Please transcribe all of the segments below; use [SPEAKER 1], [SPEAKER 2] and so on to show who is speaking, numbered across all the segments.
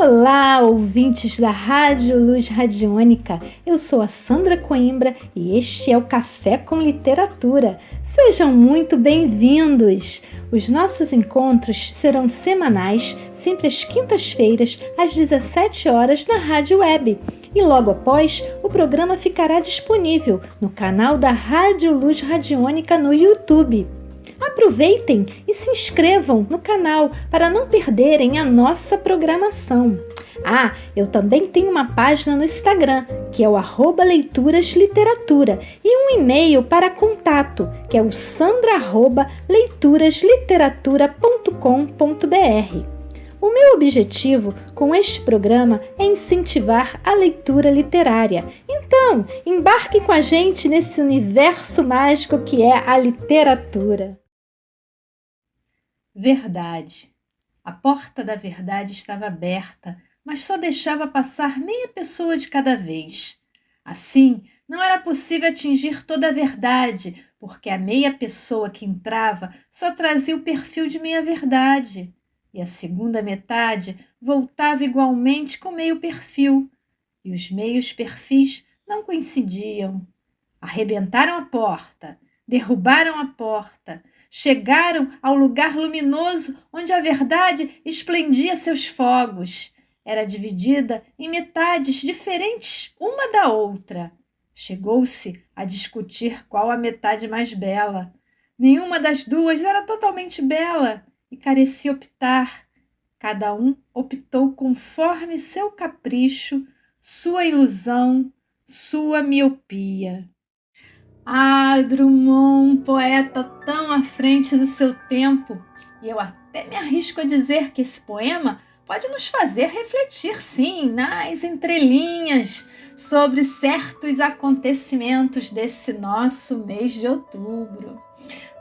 [SPEAKER 1] Olá, ouvintes da Rádio Luz Radiônica. Eu sou a Sandra Coimbra e este é o Café com Literatura. Sejam muito bem-vindos! Os nossos encontros serão semanais, sempre às quintas-feiras, às 17 horas na Rádio Web. E logo após, o programa ficará disponível no canal da Rádio Luz Radiônica no YouTube. Aproveitem e se inscrevam no canal para não perderem a nossa programação. Eu também tenho uma página no Instagram, que é o @leiturasliteratura, e um e-mail para contato, que é o sandra@leituraslitteratura.com.br. O meu objetivo com este programa é incentivar a leitura literária. Então, embarque com a gente nesse universo mágico que é a literatura. Verdade. A porta da verdade estava aberta, mas só deixava passar meia pessoa de cada vez. Assim, não era possível atingir toda a verdade, porque a meia pessoa que entrava só trazia o perfil de meia-verdade. E a segunda metade voltava igualmente com meio perfil. E os meios perfis não coincidiam. Arrebentaram a porta, derrubaram a porta, chegaram ao lugar luminoso onde a verdade esplendia seus fogos. Era dividida em metades diferentes uma da outra. Chegou-se a discutir qual a metade mais bela. Nenhuma das duas era totalmente bela e carecia optar. Cada um optou conforme seu capricho, sua ilusão, sua miopia. Drummond, poeta tão à frente do seu tempo, e eu até me arrisco a dizer que esse poema pode nos fazer refletir, sim, nas entrelinhas, sobre certos acontecimentos desse nosso mês de outubro.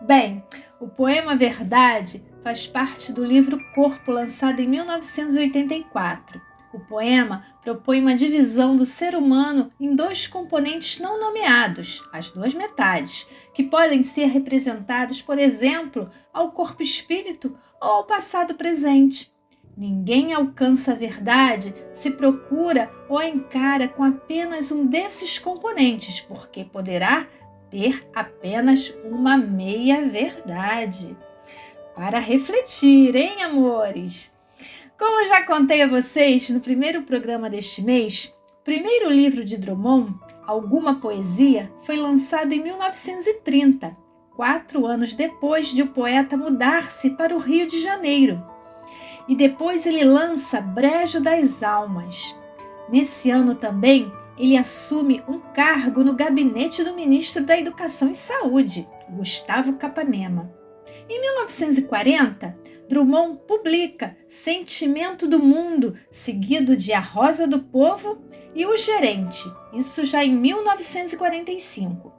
[SPEAKER 1] Bem, o poema Verdade faz parte do livro Corpo, lançado em 1984. O poema propõe uma divisão do ser humano em dois componentes não nomeados, as duas metades, que podem ser representados, por exemplo, ao corpo-espírito ou ao passado-presente. Ninguém alcança a verdade se procura ou a encara com apenas um desses componentes, porque poderá ter apenas uma meia-verdade. Para refletir, hein, amores? Como já contei a vocês no primeiro programa deste mês, o primeiro livro de Drummond, Alguma Poesia, foi lançado em 1930, 4 anos depois de o poeta mudar-se para o Rio de Janeiro. E depois ele lança Brejo das Almas. Nesse ano também, ele assume um cargo no gabinete do ministro da Educação e Saúde, Gustavo Capanema. Em 1940, Drummond publica Sentimento do Mundo, seguido de A Rosa do Povo e O Gerente, isso já em 1945.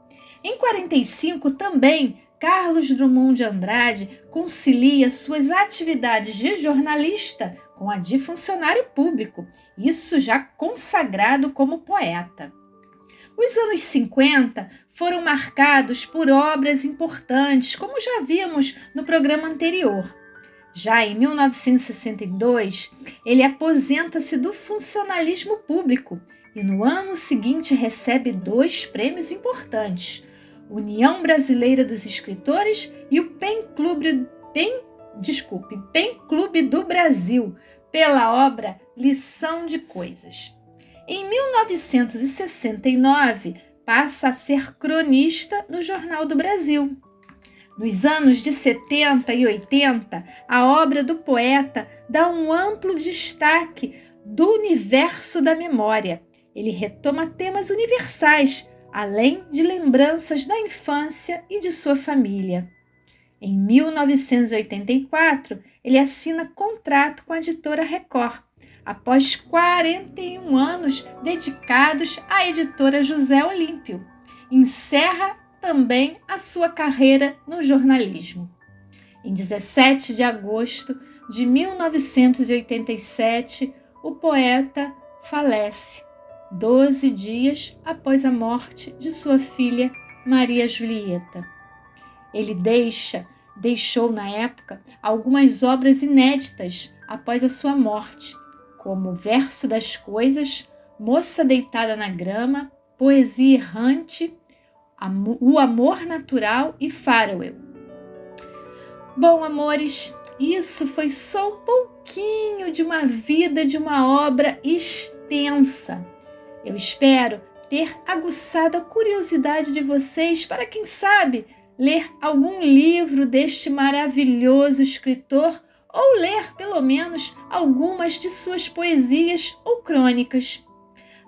[SPEAKER 1] Em 1945 também, Carlos Drummond de Andrade concilia suas atividades de jornalista com a de funcionário público, isso já consagrado como poeta. Os anos 50 foram marcados por obras importantes, como já vimos no programa anterior. Já em 1962, ele aposenta-se do funcionalismo público e no ano seguinte recebe 2 prêmios importantes, União Brasileira dos Escritores e o PEN Clube do Brasil, pela obra Lição de Coisas. Em 1969, passa a ser cronista no Jornal do Brasil. Nos anos de 70 e 80, a obra do poeta dá um amplo destaque do universo da memória. Ele retoma temas universais, além de lembranças da infância e de sua família. Em 1984, ele assina contrato com a editora Record, após 41 anos dedicados à editora José Olímpio. Encerra também a sua carreira no jornalismo. Em 17 de agosto de 1987, o poeta falece, 12 dias após a morte de sua filha Maria Julieta. Ele deixou na época algumas obras inéditas após a sua morte, como Verso das Coisas, Moça Deitada na Grama, Poesia Errante, O Amor Natural e Farewell. Bom, amores, isso foi só um pouquinho de uma vida de uma obra extensa. Eu espero ter aguçado a curiosidade de vocês para, quem sabe, ler algum livro deste maravilhoso escritor ou ler, pelo menos, algumas de suas poesias ou crônicas.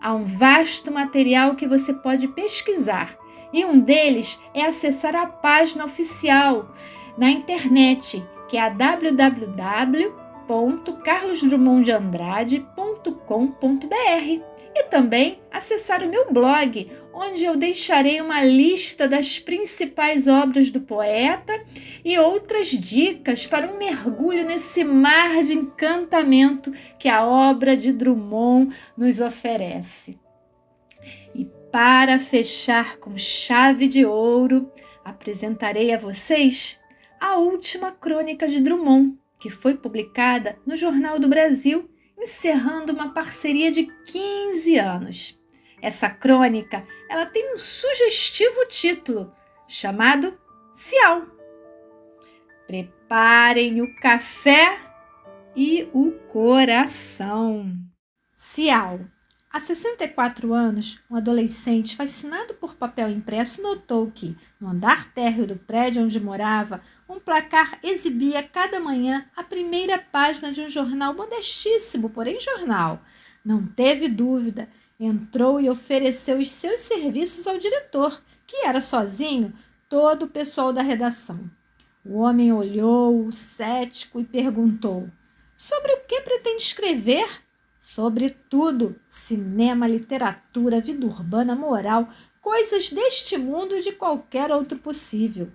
[SPEAKER 1] Há um vasto material que você pode pesquisar e um deles é acessar a página oficial na internet, que é a www.carlosdrummonddeandrade.com.br, e também acessar o meu blog, onde eu deixarei uma lista das principais obras do poeta e outras dicas para um mergulho nesse mar de encantamento que a obra de Drummond nos oferece. E para fechar com chave de ouro, apresentarei a vocês a última crônica de Drummond, que foi publicada no Jornal do Brasil, encerrando uma parceria de 15 anos. Essa crônica, ela tem um sugestivo título, chamado Cial. Preparem o café e o coração. Cial. Há 64 anos, um adolescente fascinado por papel impresso notou que, no andar térreo do prédio onde morava, um placar exibia cada manhã a primeira página de um jornal modestíssimo, porém jornal. Não teve dúvida, entrou e ofereceu os seus serviços ao diretor, que era sozinho todo o pessoal da redação. O homem olhou-o cético e perguntou: "Sobre o que pretende escrever?" "Sobre tudo, cinema, literatura, vida urbana, moral, coisas deste mundo e de qualquer outro possível."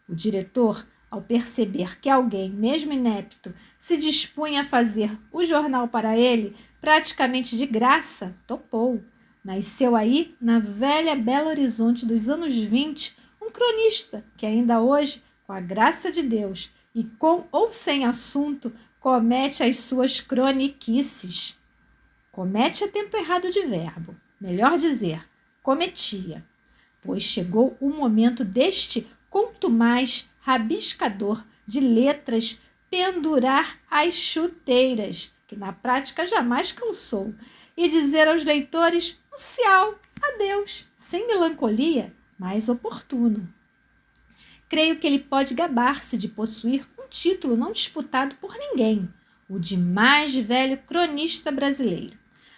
[SPEAKER 1] O diretor, ao perceber que alguém, mesmo inepto, se dispunha a fazer o jornal para ele, praticamente de graça, topou. Nasceu aí, na velha Belo Horizonte dos anos 20, um cronista que ainda hoje, com a graça de Deus e com ou sem assunto, comete as suas croniquices. Comete é tempo errado de verbo, melhor dizer, cometia, pois chegou o momento deste contumaz rabiscador de letras pendurar as chuteiras, que na prática jamais cansou, e dizer aos leitores um cial, adeus, sem melancolia, mas oportuno. Creio que ele pode gabar-se de possuir um título não disputado por ninguém, o de mais velho cronista brasileiro.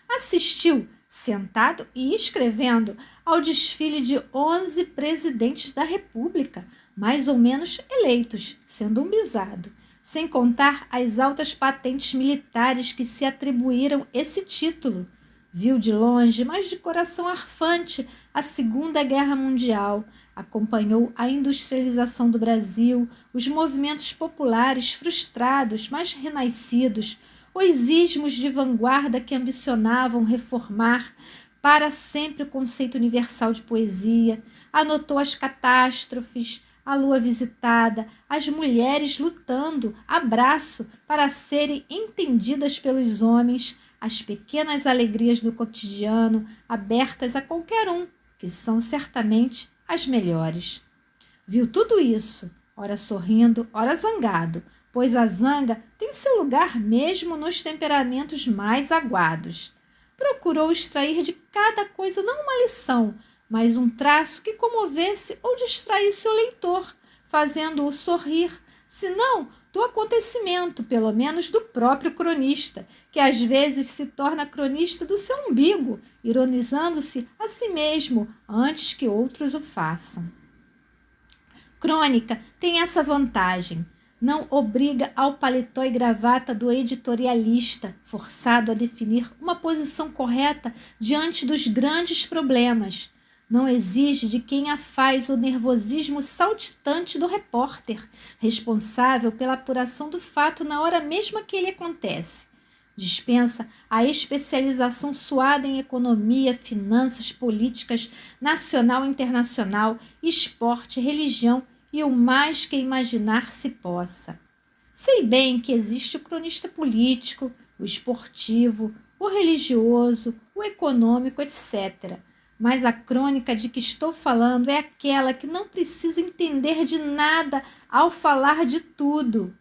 [SPEAKER 1] Assistiu, sentado e escrevendo, ao desfile de 11 presidentes da República, mais ou menos eleitos, sendo um bisado, sem contar as altas patentes militares que se atribuíram esse título. Viu de longe, mas de coração arfante, a Segunda Guerra Mundial, acompanhou a industrialização do Brasil, os movimentos populares frustrados, mas renascidos, os ismos de vanguarda que ambicionavam reformar para sempre o conceito universal de poesia, anotou as catástrofes, a lua visitada, as mulheres lutando a braço para serem entendidas pelos homens, as pequenas alegrias do cotidiano abertas a qualquer um, que são certamente as melhores. Viu tudo isso, ora sorrindo, ora zangado, pois a zanga tem seu lugar mesmo nos temperamentos mais aguados. Procurou extrair de cada coisa não uma lição, mas um traço que comovesse ou distraísse o leitor, fazendo-o sorrir, se não do acontecimento, pelo menos do próprio cronista, que às vezes se torna cronista do seu umbigo, ironizando-se a si mesmo antes que outros o façam. Crônica tem essa vantagem: não obriga ao paletó e gravata do editorialista, forçado a definir uma posição correta diante dos grandes problemas. Não exige de quem a faz o nervosismo saltitante do repórter, responsável pela apuração do fato na hora mesma que ele acontece. Dispensa a especialização suada em economia, finanças, políticas, nacional e internacional, esporte, religião e o mais que imaginar se possa. Sei bem que existe o cronista político, o esportivo, o religioso, o econômico, etc. Mas a crônica de que estou falando é aquela que não precisa entender de nada ao falar de tudo.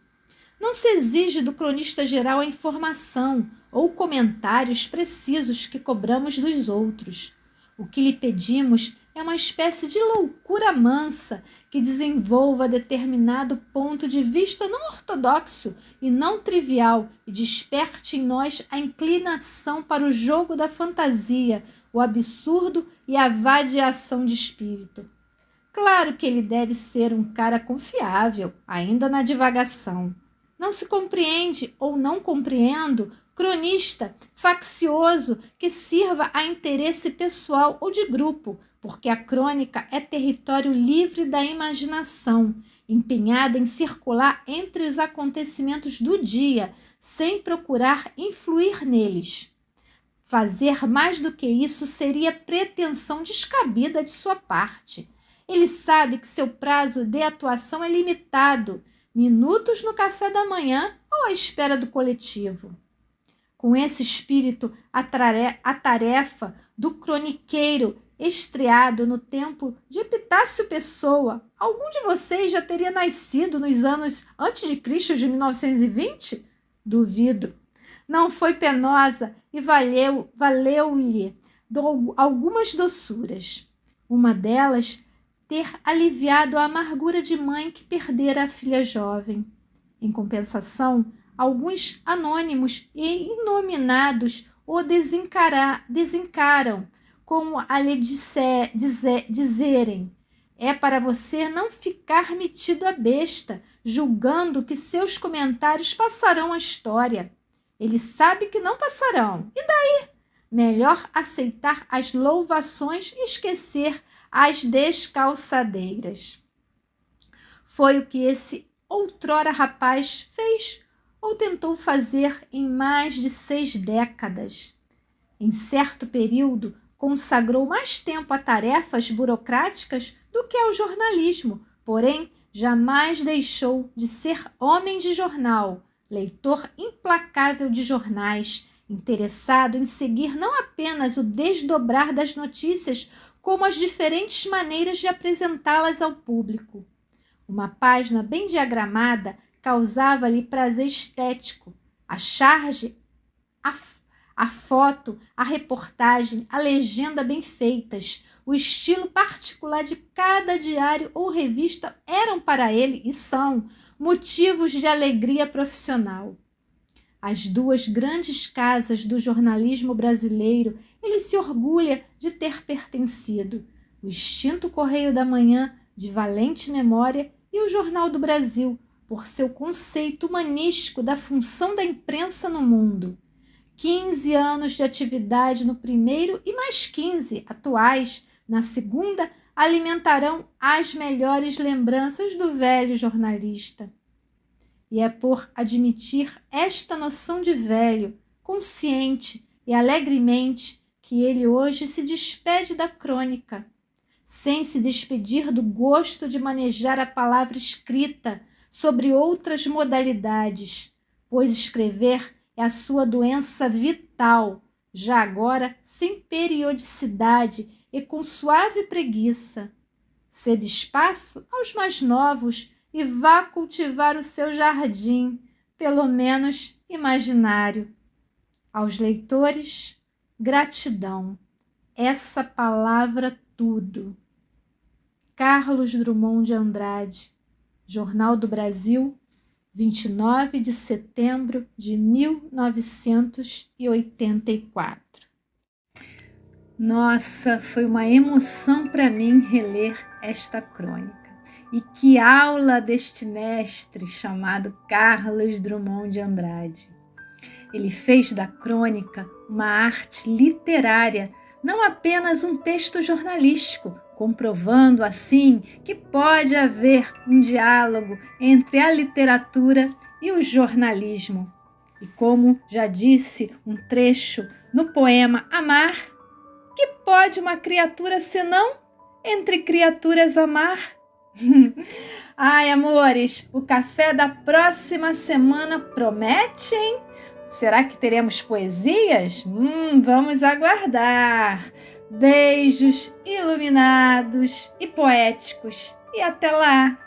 [SPEAKER 1] Não se exige do cronista geral a informação ou comentários precisos que cobramos dos outros. O que lhe pedimos é uma espécie de loucura mansa que desenvolva determinado ponto de vista não ortodoxo e não trivial e desperte em nós a inclinação para o jogo da fantasia, o absurdo e a vadiação de espírito. Claro que ele deve ser um cara confiável, ainda na divagação. Não se compreende ou não compreendo cronista faccioso que sirva a interesse pessoal ou de grupo, porque a crônica é território livre da imaginação, empenhada em circular entre os acontecimentos do dia, sem procurar influir neles. Fazer mais do que isso seria pretensão descabida de sua parte. Ele sabe que seu prazo de atuação é limitado, minutos no café da manhã ou à espera do coletivo. Com esse espírito, a tarefa do croniqueiro estreado no tempo de Epitácio Pessoa, algum de vocês já teria nascido nos anos antes de Cristo de 1920? Duvido. Não foi penosa e valeu-lhe algumas doçuras. Uma delas, ter aliviado a amargura de mãe que perdera a filha jovem. Em compensação, alguns anônimos e inominados o desencaram, como a lhe dizerem: é para você não ficar metido a besta, julgando que seus comentários passarão a história. Ele sabe que não passarão. E daí? Melhor aceitar as louvações e esquecer as descalçadeiras. Foi o que esse outrora rapaz fez ou tentou fazer em mais de 6 décadas. Em certo período, consagrou mais tempo a tarefas burocráticas do que ao jornalismo, porém, jamais deixou de ser homem de jornal, leitor implacável de jornais, interessado em seguir não apenas o desdobrar das notícias, como as diferentes maneiras de apresentá-las ao público. Uma página bem diagramada causava-lhe prazer estético. A charge, a foto, a reportagem, a legenda bem feitas, o estilo particular de cada diário ou revista eram para ele, e são, motivos de alegria profissional. As 2 grandes casas do jornalismo brasileiro ele se orgulha de ter pertencido: o extinto Correio da Manhã, de valente memória, e o Jornal do Brasil, por seu conceito humanístico da função da imprensa no mundo. 15 anos de atividade no primeiro e mais 15 atuais na segunda alimentarão as melhores lembranças do velho jornalista. E é por admitir esta noção de velho, consciente e alegremente, que ele hoje se despede da crônica, sem se despedir do gosto de manejar a palavra escrita sobre outras modalidades, pois escrever é a sua doença vital, já agora sem periodicidade e com suave preguiça. Cede espaço aos mais novos e vá cultivar o seu jardim, pelo menos imaginário. Aos leitores, gratidão. Essa palavra tudo. Carlos Drummond de Andrade, Jornal do Brasil, 29 de setembro de 1984. Nossa, foi uma emoção para mim reler esta crônica. E que aula deste mestre chamado Carlos Drummond de Andrade. Ele fez da crônica uma arte literária, não apenas um texto jornalístico, comprovando assim que pode haver um diálogo entre a literatura e o jornalismo. E como já disse um trecho no poema Amar, que pode uma criatura senão entre criaturas amar? Ai, amores, o café da próxima semana promete, hein? Será que teremos poesias? Vamos aguardar. Beijos iluminados e poéticos. E até lá!